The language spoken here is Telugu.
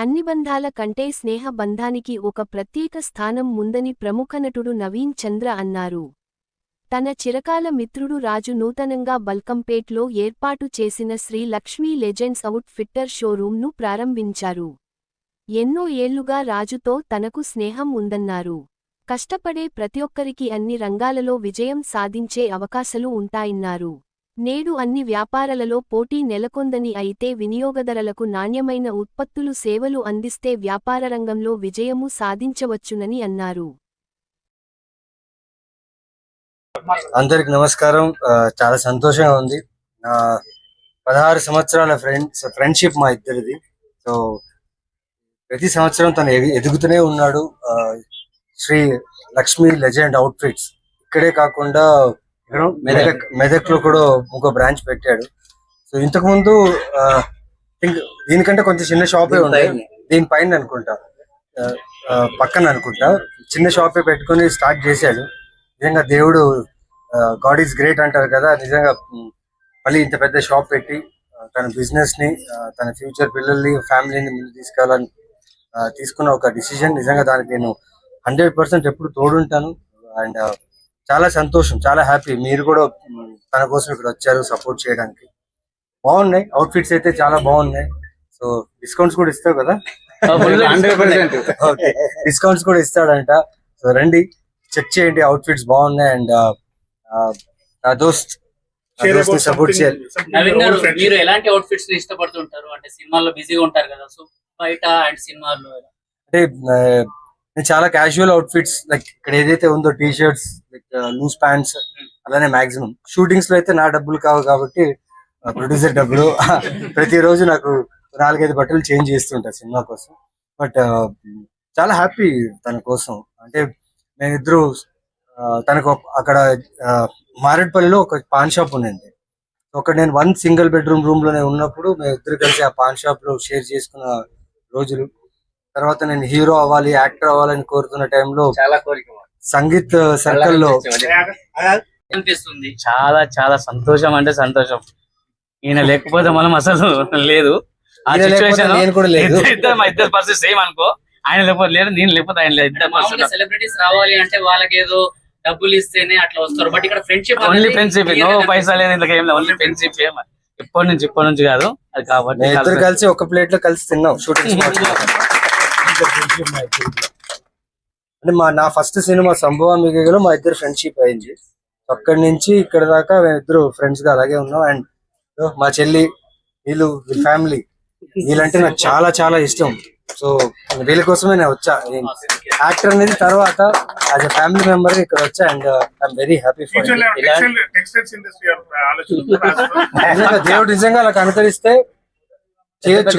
అన్ని బంధాల కంటే స్నేహ బంధానికి ఒక ప్రత్యేక స్థానం ఉందని ప్రముఖ నటుడు నవీన్ చంద్ర అన్నారు. తన చిరకాల మిత్రుడు రాజు నూతనంగా బల్కంపేట్లో ఏర్పాటు చేసిన Sri Lakshmi Legends Outfitter షోరూంను ప్రారంభించారు. ఎన్నో ఏళ్లుగా రాజుతో తనకు స్నేహం ఉందన్నారు. కష్టపడే ప్రతిఒక్కరికి అన్ని రంగాలలో విజయం సాధించే అవకాశాలు ఉంటాయన్నారు. నేడు అన్ని వ్యాపారాలలో పోటీ నెలకొందని, అయితే వినియోగదారులకు నాణ్యమైన ఉత్పత్తులు సేవలు అందిస్తే వ్యాపార రంగంలో విజయము సాధించవచ్చునని అన్నారు. అందరికి నమస్కారం. చాలా సంతోషంగా ఉంది. 16 సంవత్సరాల ఫ్రెండ్షిప్ మా ఇద్దరిది. సో ప్రతి సంవత్సరం తను ఎదుగుతూనే ఉన్నాడు. శ్రీ లక్ష్మీ లెజెండ్ అవుట్ఫిట్స్ ఇక్కడే కాకుండా మెదక్ లో కూడా ఇంకో బ్రాంచ్ పెట్టాడు. సో ఇంతకు ముందు దీనికంటే కొంచెం చిన్న షాపే ఉంది, దీనిపైన అనుకుంటా, పక్కన అనుకుంటా చిన్న షాపే పెట్టుకుని స్టార్ట్ చేశాడు. నిజంగా దేవుడు, గాడ్ ఈజ్ గ్రేట్ అంటారు కదా, నిజంగా మళ్ళీ ఇంత పెద్ద షాప్ పెట్టి తన బిజినెస్ ని, తన ఫ్యూచర్ పిల్లల్ని, ఫ్యామిలీని ముందు తీసుకెళ్ళాలని తీసుకున్న ఒక డిసిజన్. నిజంగా దానికి నేను 100% ఎప్పుడు తోడుంటాను. అండ్ చాలా సంతోషం, చాలా హ్యాపీ. మీరు కూడా తన కోసం ఇక్కడ వచ్చారు సపోర్ట్ చేయడానికి. బాగున్నాయి అవుట్ఫిట్స్ అయితే, చాలా బాగున్నాయి. సో డిస్కౌంట్స్ కూడా ఇస్తావు కదా? ఓకే, డిస్కౌంట్స్ కూడా ఇస్తాడంట. సో రండి, చెక్ చేయండి, అవుట్ఫిట్స్ బాగున్నాయి. అండ్ నా దోస్త్ సపోర్ట్ చేయాలి. మీరు ఎలాంటి అవుట్ఫిట్స్ ఇష్టపడుతుంటారు? అంటే సినిమాల్లో బిజీగా ఉంటారు కదా, సో బయట అండ్ సినిమాల్లో అంటే నేను చాలా క్యాజువల్ అవుట్ఫిట్స్, లైక్ ఇక్కడ ఏదైతే ఉందో T shirts, like loose pants, అలానే మాక్సిమం షూటింగ్స్ లో అయితే నా డబ్బులు కావు కాబట్టి ప్రొడ్యూసర్ డబ్బులు ప్రతిరోజు నాకు 4-5 బట్టలు చేంజ్ చేస్తుంటా సినిమా కోసం. బట్ చాలా హ్యాపీ తన కోసం. అంటే మేమిద్దరు, తనకు అక్కడ మారేడుపల్లిలో ఒక పాన్ షాప్ ఉండింది. ఒక నేను 1 సింగిల్ బెడ్రూమ్ రూమ్ లోనే ఉన్నప్పుడు మేము ఇద్దరు కలిసి ఆ పాన్ షాప్ లో షేర్ చేసుకున్న రోజులు. తర్వాత నేను హీరో అవ్వాలి, యాక్టర్ అవ్వాలని కోరుతున్న టైంలో చాలా కోరిక సంగీత్ సర్కిల్ లో అనిపిస్తుంది. చాలా చాలా సంతోషం, అంటే సంతోషం. ఈయన లేకపోతే మనం అసలు లేదు. ఆ సిచువేషన్ నేను కూడా లేదు. మా ఇద్దరు పరిస్థితి సేమ్ అనుకో. ఆయన లేకపోతే లేదు, నేను లేకపోతే ఆయన లేదు. సెలబ్రిటీస్ రావాలి అంటే వాళ్ళకి ఏదో డబ్బులు ఇస్తేనే అట్లా వస్తారు. బట్ ఇక్కడ ఫ్రెండ్షిప్, ఓన్లీ ఫ్రెండ్షిప్, నో పైసా లేదు, ఇంతకు ఏం లేదు, ఓన్లీ ఫ్రెండ్షిప్. ఇప్పటి నుంచి కాదు అది. కాబట్టి ఇద్దరు కలిసి ఒక ప్లేట్ లో కలిసి తిన్నాం షూటింగ్. అంటే నా ఫస్ట్ సినిమా సంభవామిగలో మా ఇద్దరు ఫ్రెండ్షిప్ అయింది. అక్కడి నుంచి ఇక్కడ దాకా మేము ఇద్దరు ఫ్రెండ్స్ గా అలాగే ఉన్నాం. అండ్ మా చెల్లి, వీళ్ళ ఫ్యామిలీ, వీళ్ళంటే నాకు చాలా చాలా ఇష్టం. సో వీళ్ళ కోసమే నేను వచ్చా. యాక్టర్ అనేది తర్వాత యాజ్ ఎ ఫ్యామిలీ మెంబర్ ఇక్కడ వచ్చా. And I'm very happy for దేవుడు నిజంగా అలా కనుకరిస్తే చేయొచ్చు.